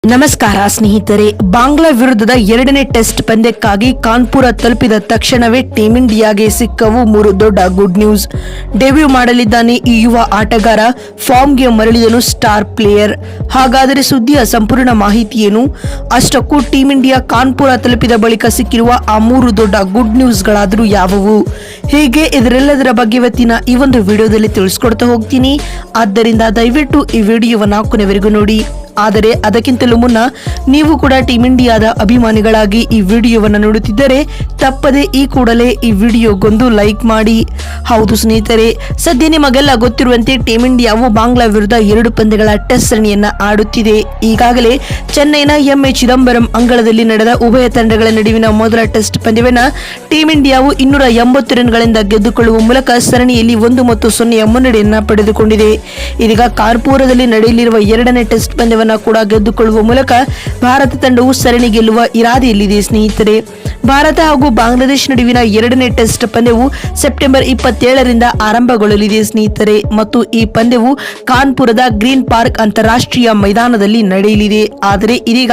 ನಮಸ್ಕಾರ ಸ್ನೇಹಿತರೆ, ಬಾಂಗ್ಲಾ ವಿರುದ್ಧದ ಎರಡನೇ ಟೆಸ್ಟ್ ಪಂದ್ಯಕ್ಕಾಗಿ ಕಾನ್ಪುರ ತಲುಪಿದ ತಕ್ಷಣವೇ ಟೀಂ ಇಂಡಿಯಾಗೆ ಸಿಕ್ಕವು 3 ದೊಡ್ಡ ಗುಡ್ ನ್ಯೂಸ್. ಡೆಬ್ಯೂ ಮಾಡಲಿದ್ದಾನೆ ಈ ಯುವ ಆಟಗಾರ, ಫಾರ್ಮ್ಗೆ ಮರಳಿದನು ಸ್ಟಾರ್ ಪ್ಲೇಯರ್. ಹಾಗಾದರೆ ಸುದ್ದಿಯ ಸಂಪೂರ್ಣ ಮಾಹಿತಿ ಏನು? ಅಷ್ಟಕ್ಕೂ ಟೀಂ ಇಂಡಿಯಾ ಕಾನ್ಪುರ ತಲುಪಿದ ಬಳಿಕ ಸಿಕ್ಕಿರುವ ಆ 3 ದೊಡ್ಡ ಗುಡ್ ನ್ಯೂಸ್ಗಳಾದರೂ ಯಾವುವು? ಹೀಗೆ ಇದರೆಲ್ಲದರ ಬಗ್ಗೆ ಇವತ್ತಿನ ಈ ಒಂದು ವಿಡಿಯೋದಲ್ಲಿ ತಿಳಿಸ್ಕೊಡ್ತಾ ಹೋಗ್ತೀನಿ. ಆದ್ದರಿಂದ ದಯವಿಟ್ಟು ಈ ವಿಡಿಯೋವನ್ನ ಕೊನೆವರೆಗೂ ನೋಡಿ. ಆದರೆ ಅದಕ್ಕಿಂತಲೂ ಮುನ್ನ ನೀವು ಕೂಡ ಟೀಂ ಇಂಡಿಯಾದ ಅಭಿಮಾನಿಗಳಾಗಿ ಈ ವಿಡಿಯೋವನ್ನು ನೋಡುತ್ತಿದ್ದರೆ ತಪ್ಪದೆ ಈ ಕೂಡಲೇ ಈ ವಿಡಿಯೋಗೊಂದು ಲೈಕ್ ಮಾಡಿ. ಹೌದು ಸ್ನೇಹಿತರೆ, ಸದ್ಯ ನಿಮಗೆಲ್ಲ ಗೊತ್ತಿರುವಂತೆ ಟೀಂ ಇಂಡಿಯಾವು ಬಾಂಗ್ಲಾ ವಿರುದ್ಧ 2 ಪಂದ್ಯಗಳ ಟೆಸ್ಟ್ ಸರಣಿಯನ್ನ ಆಡುತ್ತಿದೆ. ಈಗಾಗಲೇ ಚೆನ್ನೈನ ಎಂಎ ಚಿದಂಬರಂ ಅಂಗಳದಲ್ಲಿ ನಡೆದ ಉಭಯ ತಂಡಗಳ ನಡುವಿನ ಮೊದಲ ಟೆಸ್ಟ್ ಪಂದ್ಯವನ್ನ ಟೀಂ ಇಂಡಿಯಾವು 280 ರನ್ಗಳಿಂದ ಗೆದ್ದುಕೊಳ್ಳುವ ಮೂಲಕ ಸರಣಿಯಲ್ಲಿ 1-0 ಮುನ್ನಡೆಯನ್ನ ಪಡೆದುಕೊಂಡಿದೆ. ಇದೀಗ ಕಾನ್ಪುರದಲ್ಲಿ ನಡೆಯಲಿರುವ ಎರಡನೇ ಟೆಸ್ಟ್ ಪಂದ್ಯವನ್ನ ಕೂಡ ಗೆದ್ದುಕೊಳ್ಳುವ ಮೂಲಕ ಭಾರತ ತಂಡವು ಸರಣಿ ಗೆಲ್ಲುವ ಇರಾದೆಯಲ್ಲಿದೆ ಸ್ನೇಹಿತರೆ. ಭಾರತ ಹಾಗೂ ಬಾಂಗ್ಲಾದೇಶ ನಡುವಿನ ಎರಡನೇ ಟೆಸ್ಟ್ ಪಂದ್ಯವು ಸೆಪ್ಟೆಂಬರ್ 27ರಿಂದ ಆರಂಭಗೊಳ್ಳಲಿದೆ ಸ್ನೇಹಿತರೆ, ಮತ್ತು ಈ ಪಂದ್ಯವು ಕಾನ್ಪುರದ ಗ್ರೀನ್ ಪಾರ್ಕ್ ಅಂತಾರಾಷ್ಟ್ರೀಯ ಮೈದಾನದಲ್ಲಿ ನಡೆಯಲಿದೆ. ಆದರೆ ಇದೀಗ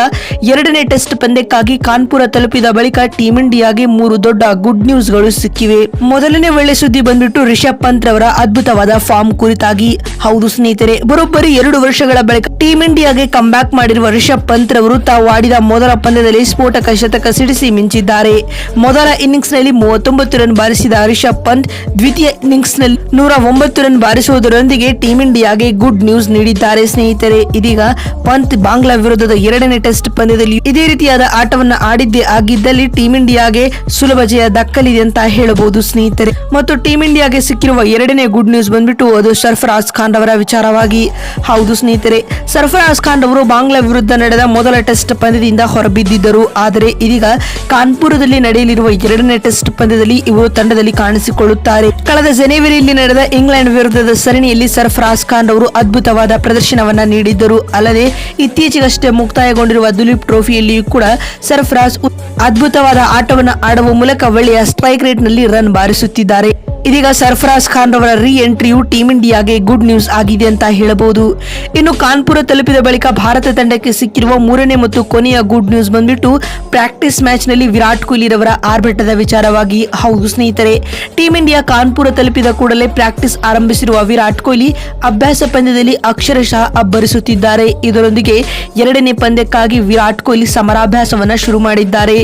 ಎರಡನೇ ಟೆಸ್ಟ್ ಪಂದ್ಯಕ್ಕಾಗಿ ಕಾನ್ಪುರ ತಲುಪಿದ ಬಳಿಕ ಟೀಂ ಇಂಡಿಯಾಗೆ 3 ದೊಡ್ಡ ಗುಡ್ ನ್ಯೂಸ್ಗಳು ಸಿಕ್ಕಿವೆ. ಮೊದಲನೇ ಒಳ್ಳೆ ಸುದ್ದಿ ಬಂದ್ಬಿಟ್ಟು ರಿಷಬ್ ಪಂತ್ ಅವರ ಅದ್ಭುತವಾದ ಫಾರ್ಮ್ ಕುರಿತಾಗಿ. ಹೌದು ಸ್ನೇಹಿತರೆ, ಬರೋಬ್ಬರಿ 2 ವರ್ಷಗಳ ಬಳಿಕ ಟೀಂ ಇಂಡಿಯಾಗೆ ಕಂಬ್ಯಾಕ್ ಮಾಡಿರುವ ರಿಷಬ್ ಪಂತ್ ರವರು ತಾವು ಆಡಿದ ಮೊದಲ ಪಂದ್ಯದಲ್ಲಿ ಸ್ಫೋಟಕ ಶತಕ ಸಿಡಿಸಿ ಮಿಂಚಿದ್ದಾರೆ. ಮೊದಲ ಇನ್ನಿಂಗ್ಸ್ ನಲ್ಲಿ 39 ರನ್ ಬಾರಿಸಿದ ರಿಷಬ್ ಪಂತ್ ದ್ವಿತೀಯ ಇನ್ನಿಂಗ್ಸ್ ನಲ್ಲಿ 109 ರನ್ ಬಾರಿಸುವುದರೊಂದಿಗೆ ಟೀಂ ಇಂಡಿಯಾಗೆ ಗುಡ್ ನ್ಯೂಸ್ ನೀಡಿದ್ದಾರೆ ಸ್ನೇಹಿತರೆ. ಇದೀಗ ಪಂತ್ ಬಾಂಗ್ಲಾ ವಿರುದ್ಧದ ಎರಡನೇ ಟೆಸ್ಟ್ ಪಂದ್ಯದಲ್ಲಿ ಇದೇ ರೀತಿಯಾದ ಆಟವನ್ನ ಆಡಿದ್ದೇ ಆಗಿದ್ದಲ್ಲಿ ಟೀಂ ಇಂಡಿಯಾಗೆ ಸುಲಭ ಜಯ ದಕ್ಕಲಿದೆ ಅಂತ ಹೇಳಬಹುದು ಸ್ನೇಹಿತರೆ. ಮತ್ತು ಟೀಂ ಇಂಡಿಯಾಗೆ ಸಿಕ್ಕಿರುವ ಎರಡನೇ ಗುಡ್ ನ್ಯೂಸ್ ಬಂದ್ಬಿಟ್ಟು ಅದು ಸರ್ಫರಾಜ್ ಖಾನ್ ಅವರ ವಿಚಾರವಾಗಿ. ಹೌದು ಸ್ನೇಹಿತರೆ, ಸರ್ಫರಾಜ್ ಖಾನ್ ಅವರು ಬಾಂಗ್ಲಾ ವಿರುದ್ಧ ನಡೆದ ಮೊದಲ ಟೆಸ್ಟ್ ಪಂದ್ಯದಿಂದ ಹೊರಬಿದ್ದಿದ್ದರು. ಆದರೆ ಇದೀಗ ಕಾನ್ಪುರದಲ್ಲಿ ನಡೆಯಲಿರುವ ಎರಡನೇ ಟೆಸ್ಟ್ ಪಂದ್ಯದಲ್ಲಿ ಇವರು ತಂಡದಲ್ಲಿ ಕಾಣಿಸಿಕೊಳ್ಳುತ್ತಾರೆ. ಕಳೆದ ಜನವರಿಯಲ್ಲಿ ನಡೆದ ಇಂಗ್ಲೆಂಡ್ ವಿರುದ್ಧದ ಸರಣಿಯಲ್ಲಿ ಸರ್ಫರಾಜ್ ಖಾನ್ ಅವರು ಅದ್ಭುತವಾದ ಪ್ರದರ್ಶನವನ್ನ ನೀಡಿದ್ದರು. ಅಲ್ಲದೆ ಇತ್ತೀಚೆಗಷ್ಟೇ ಮುಕ್ತಾಯಗೊಂಡಿರುವ ದುಲೀಪ್ ಟ್ರೋಫಿಯಲ್ಲಿಯೂ ಕೂಡ ಸರ್ಫರಾಜ್ ಅದ್ಭುತವಾದ ಆಟವನ್ನು ಆಡುವ ಮೂಲಕ ಒಳ್ಳೆಯ ಸ್ಟ್ರೈಕ್ ರೇಟ್ ನಲ್ಲಿ ರನ್ ಬಾರಿಸುತ್ತಿದ್ದಾರೆ. ಇದೀಗ ಸರ್ಫರಾಜ್ ಖಾನ್ ಅವರ ರೀ ಎಂಟ್ರಿಯು ಟೀಂ ಇಂಡಿಯಾಗೆ ಗುಡ್ ನ್ಯೂಸ್ ಆಗಿದೆ ಅಂತ ಹೇಳಬಹುದು. ಇನ್ನು ಕಾನ್ಪುರ ತಲುಪಿದ ಬಳಿಕ ಭಾರತ ತಂಡಕ್ಕೆ ಸಿಕ್ಕಿರುವ 3ನೇ ಮತ್ತು ಕೊನೆಯ ಗುಡ್ ನ್ಯೂಸ್ ಬಂದ್ಬಿಟ್ಟು ಪ್ರಾಕ್ಟೀಸ್ ಮ್ಯಾಚ್ ನಲ್ಲಿ ವಿರಾಟ್ ಕೊಹ್ಲಿ ರವರ ಆರ್ಭಟದ ವಿಚಾರವಾಗಿ. ಹೌದು ಸ್ನೇಹಿತರೆ, ಟೀಂ ಇಂಡಿಯಾ ಕಾನ್ಪುರ ತಲುಪಿದ ಕೂಡಲೇ ಪ್ರಾಕ್ಟೀಸ್ ಆರಂಭಿಸಿರುವ ವಿರಾಟ್ ಕೊಹ್ಲಿ ಅಭ್ಯಾಸ ಪಂದ್ಯದಲ್ಲಿ ಅಕ್ಷರಶಃ ಅಬ್ಬರಿಸುತ್ತಿದ್ದಾರೆ. ಇದರೊಂದಿಗೆ ಎರಡನೇ ಪಂದ್ಯಕ್ಕಾಗಿ ವಿರಾಟ್ ಕೊಹ್ಲಿ ಸಮರಾಭ್ಯಾಸವನ್ನ ಶುರು ಮಾಡಿದ್ದಾರೆ.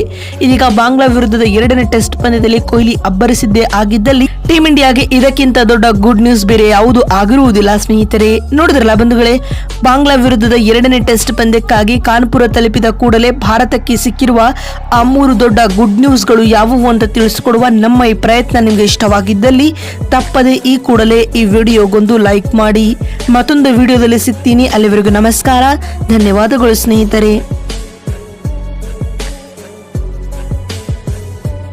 ಇದೀಗ ಬಾಂಗ್ಲಾ ವಿರುದ್ಧದ ಎರಡನೇ ಟೆಸ್ಟ್ ಪಂದ್ಯದಲ್ಲಿ ಕೊಹ್ಲಿ ಅಬ್ಬರಿಸಿದ್ದೇ ಆಗಿದ್ದಲ್ಲಿ ಟೀಂ ಇಂಡಿಯಾಗೆ ಇದಕ್ಕಿಂತ ದೊಡ್ಡ ಗುಡ್ ನ್ಯೂಸ್ ಬೇರೆ ಯಾವುದು ಆಗಿರುವುದಿಲ್ಲ ಸ್ನೇಹಿತರೆ. ನೋಡಿದ್ರಲ್ಲ ಬಂಧುಗಳೇ, ಬಾಂಗ್ಲಾ ವಿರುದ್ಧದ ಎರಡನೇ ಟೆಸ್ಟ್ ಪಂದ್ಯಕ್ಕಾಗಿ ಕಾನ್ಪುರ ತಲುಪಿದ ಕೂಡಲೇ ಭಾರತಕ್ಕೆ ಸಿಕ್ಕಿರುವ ಆ 3 ದೊಡ್ಡ ಗುಡ್ ನ್ಯೂಸ್ಗಳು ಯಾವುವು ಅಂತ ತಿಳಿಸಿಕೊಡುವ ನಮ್ಮ ಈ ಪ್ರಯತ್ನ ನಿಮಗೆ ಇಷ್ಟವಾಗಿದ್ದಲ್ಲಿ ತಪ್ಪದೆ ಈ ಕೂಡಲೇ ಈ ವಿಡಿಯೋಗೊಂದು ಲೈಕ್ ಮಾಡಿ. ಮತ್ತೊಂದು ವಿಡಿಯೋದಲ್ಲಿ ಸಿಗ್ತೀನಿ. ಅಲ್ಲಿವರೆಗೂ ನಮಸ್ಕಾರ, ಧನ್ಯವಾದಗಳು ಸ್ನೇಹಿತರೆ.